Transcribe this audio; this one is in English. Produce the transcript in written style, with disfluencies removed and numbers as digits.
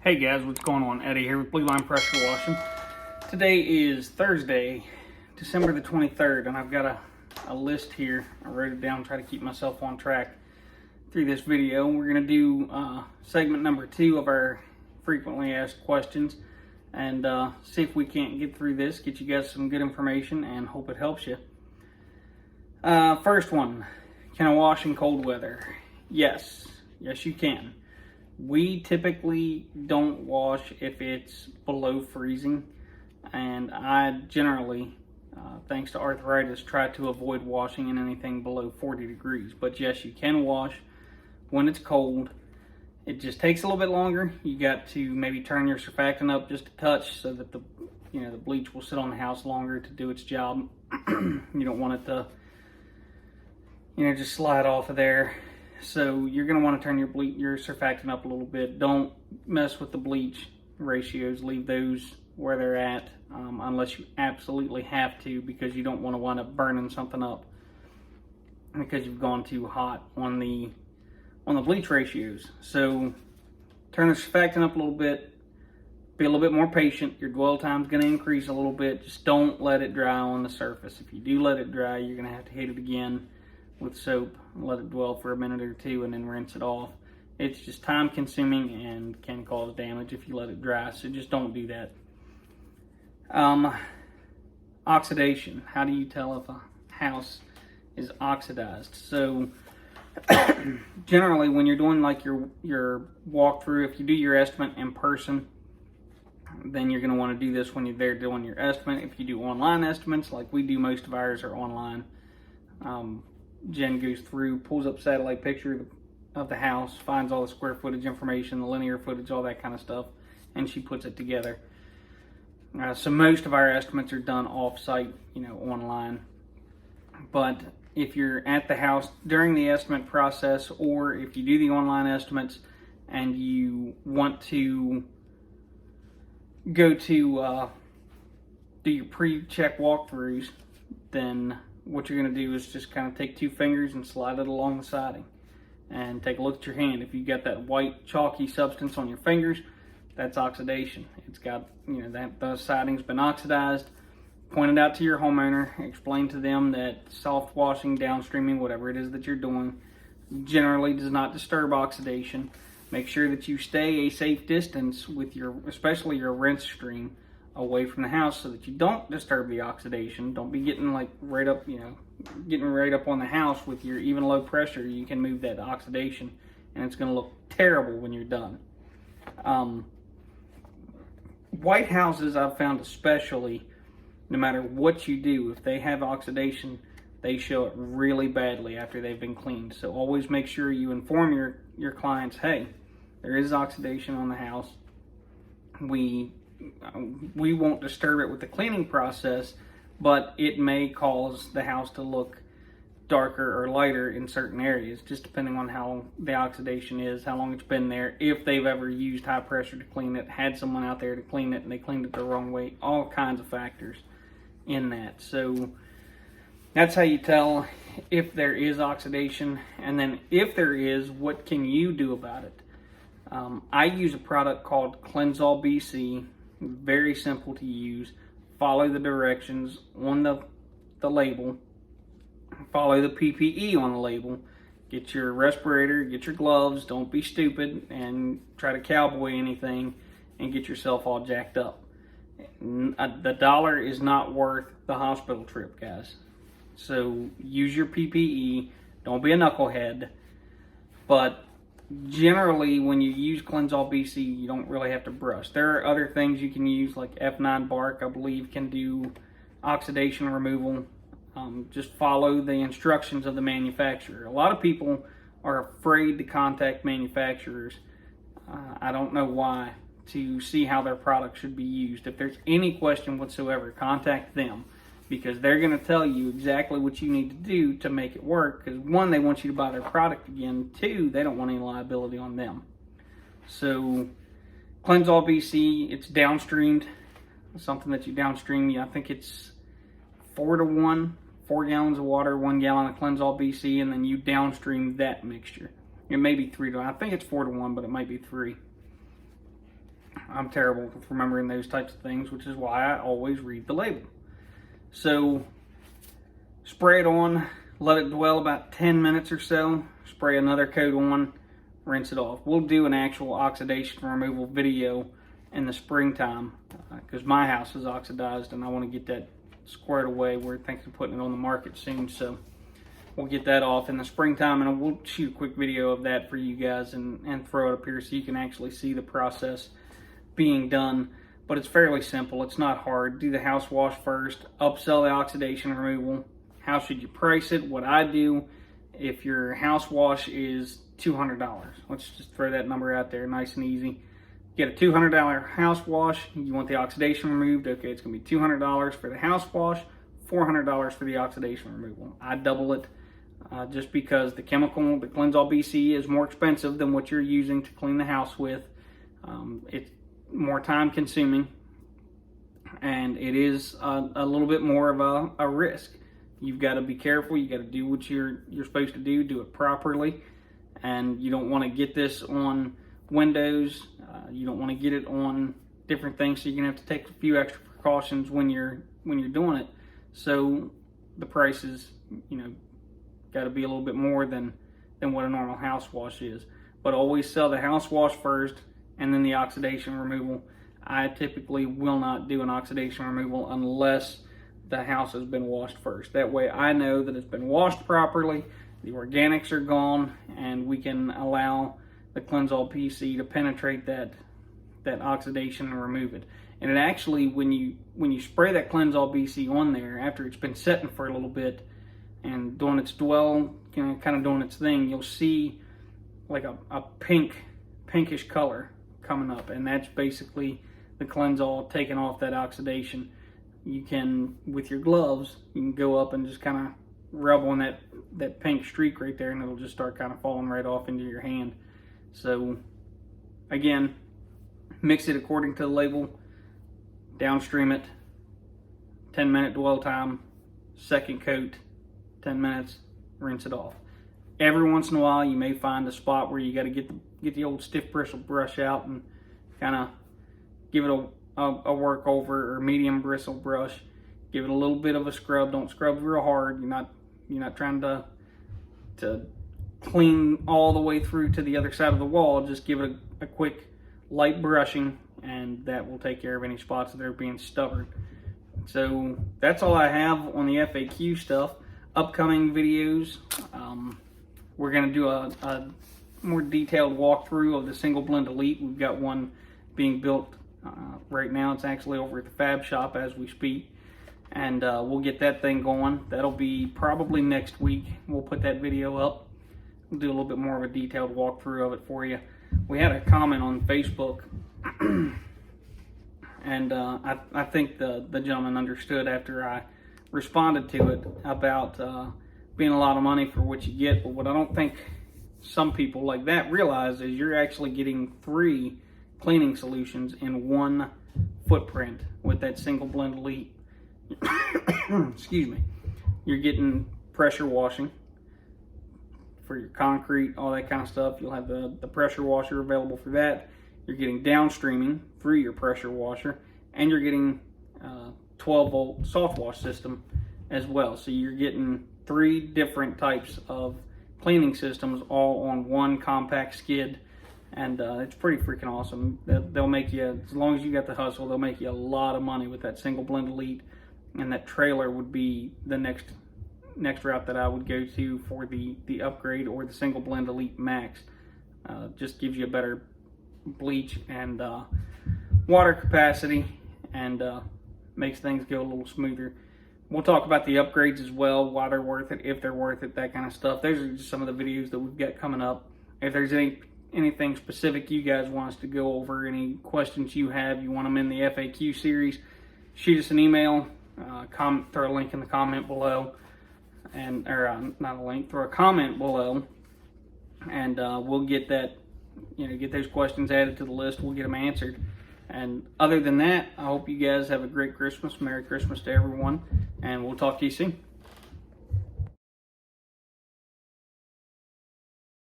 Hey guys, what's going on? Eddie here with Blue Line Pressure Washing. Today is Thursday, December the 23rd, and I've got a list here. I wrote it down, try to keep myself on track through this video. We're going to do segment number 2 of our frequently asked questions and see if we can't get through this, get you guys some good information, and hope it helps you. First one, can I wash in cold weather? Yes, you can. We typically don't wash if it's below freezing, and I generally, thanks to arthritis, try to avoid washing in anything below 40 degrees. But yes, you can wash when it's cold. It just takes a little bit longer. You got to maybe turn your surfactant up just a touch so that the bleach will sit on the house longer to do its job. You don't want it to just slide off of there. So you're going to want to turn your surfactant up a little bit. Don't mess with the bleach ratios. Leave those where they're at unless you absolutely have to, because you don't want to wind up burning something up because you've gone too hot on the bleach ratios. So turn the surfactant up a little bit. Be a little bit more patient. Your dwell time is going to increase a little bit. Just don't let it dry on the surface. If you do let it dry, you're going to have to hit it again with soap and let it dwell for a minute or two and then rinse it off. It's just time consuming and can cause damage if you let it dry, so just don't do that. Oxidation. How do you tell if a house is oxidized? So generally when you're doing like your walkthrough, if you do your estimate in person, then you're going to want to do this when you're there doing your estimate. If you do online estimates, like we do, most of ours are online. Jen goes through, pulls up satellite picture of the house, finds all the square footage information, the linear footage, all that kind of stuff, and she puts it together. So most of our estimates are done off-site, online. But if you're at the house during the estimate process, or if you do the online estimates and you want to go to do your pre-check walkthroughs, then what you're going to do is just kind of take 2 fingers and slide it along the siding and take a look at your hand. If you've got that white chalky substance on your fingers, that's oxidation. It's got, that the siding's been oxidized. Point it out to your homeowner, explain to them that soft washing, downstreaming, whatever it is that you're doing, generally does not disturb oxidation. Make sure that you stay a safe distance with especially your rinse stream, away from the house so that you don't disturb the oxidation. Don't be getting right up on the house with your even low pressure. You can move that oxidation and it's going to look terrible when you're done. White houses, I've found especially, no matter what you do, if they have oxidation, they show it really badly after they've been cleaned. So always make sure you inform your clients, hey, there is oxidation on the house. We won't disturb it with the cleaning process, but it may cause the house to look darker or lighter in certain areas, just depending on how the oxidation is, how long it's been there, if they've ever used high pressure to clean it, had someone out there to clean it and they cleaned it the wrong way, all kinds of factors in that. So that's how you tell if there is oxidation, and then if there is, what can you do about it? I use a product called Cleansol BC. Very simple to use. Follow the directions on the label. Follow the PPE on the label. Get your respirator, get your gloves. Don't be stupid and try to cowboy anything and get yourself all jacked up. The dollar is not worth the hospital trip, guys. So use your PPE. Don't be a knucklehead. But generally, when you use Cleansol BC, you don't really have to brush. There are other things you can use, like F9 bark, I believe, can do oxidation removal. Just follow the instructions of the manufacturer. A lot of people are afraid to contact manufacturers. I don't know why, to see how their product should be used. If there's any question whatsoever, contact them, because they're going to tell you exactly what you need to do to make it work. Because 1, they want you to buy their product again. 2, they don't want any liability on them. So Cleansol BC, it's downstreamed. Something that you downstream, I think it's 4 to 1, 4 gallons of water, 1 gallon of Cleansol BC, and then you downstream that mixture. It may be 3 to 1. I think it's 4 to 1, but it might be 3. I'm terrible with remembering those types of things, which is why I always read the label. So spray it on, let it dwell about 10 minutes or so, spray another coat on, rinse it off. We'll do an actual oxidation removal video in the springtime because my house is oxidized and I want to get that squared away. We're thinking of putting it on the market soon, so we'll get that off in the springtime, and we'll shoot a quick video of that for you guys and throw it up here so you can actually see the process being done. But it's fairly simple. It's not hard. Do the house wash first, upsell the oxidation removal. How should you price it? What I do, if your house wash is $200, let's just throw that number out there nice and easy. Get a $200 house wash. You want the oxidation removed. Okay, it's going to be $200 for the house wash, $400 for the oxidation removal. I double it just because the chemical, the Cleansall BC, is more expensive than what you're using to clean the house with. It's more time consuming, and it is a little bit more of a risk. You've got to be careful. You got to do what you're supposed to do it properly, and you don't want to get this on windows. You don't want to get it on different things, so you're gonna have to take a few extra precautions when you're doing it. So the prices, got to be a little bit more than what a normal house wash is. But always sell the house wash first and then the oxidation removal. I typically will not do an oxidation removal unless the house has been washed first. That way I know that it's been washed properly, the organics are gone, and we can allow the Cleansall PC to penetrate that oxidation and remove it. And it actually, when you spray that Cleansall BC on there after it's been setting for a little bit and doing its dwell, kind of doing its thing, you'll see like a pinkish color coming up, and that's basically the Cleansall taking off that oxidation. You can, with your gloves, you can go up and just kind of rub on that pink streak right there, and it'll just start kind of falling right off into your hand. So again, mix it according to the label, downstream it, 10-minute dwell time, second coat, 10 minutes, rinse it off. Every once in a while you may find a spot where you got to get the old stiff bristle brush out and kind of give it a work over, or medium bristle brush. Give it a little bit of a scrub. Don't scrub real hard. You're not trying to clean all the way through to the other side of the wall. Just give it a quick light brushing, and that will take care of any spots that are being stubborn. So that's all I have on the FAQ stuff. Upcoming videos, we're going to do a more detailed walkthrough of the single blend elite. We've got one being built right now. It's actually over at the fab shop as we speak, and we'll get that thing going. That'll be probably next week. We'll put that video up. We'll do a little bit more of a detailed walkthrough of it for you. We had a comment on Facebook, and I think the gentleman understood after I responded to it about being a lot of money for what you get. But what I don't think some people like that realize is you're actually getting 3 cleaning solutions in one footprint with that single blend elite. Excuse me. You're getting pressure washing for your concrete, all that kind of stuff. You'll have the pressure washer available for that. You're getting downstreaming through your pressure washer, and you're getting 12-volt soft wash system as well. So you're getting 3 different types of cleaning systems all on one compact skid, and it's pretty freaking awesome. They'll make you, as long as you got the hustle, they'll make you a lot of money with that single blend elite, and that trailer would be the next route that I would go to for the upgrade, or the single blend elite max. Just gives you a better bleach and water capacity, and makes things go a little smoother. We'll talk about the upgrades as well, why they're worth it, if they're worth it, that kind of stuff. Those are just some of the videos that we've got coming up. If there's anything specific you guys want us to go over, any questions you have, you want them in the FAQ series, shoot us an email, throw a link in the comment below, not a link, throw a comment below, and we'll get that, get those questions added to the list. We'll get them answered. And other than that, I hope you guys have a great Christmas. Merry Christmas to everyone, and we'll talk to you soon.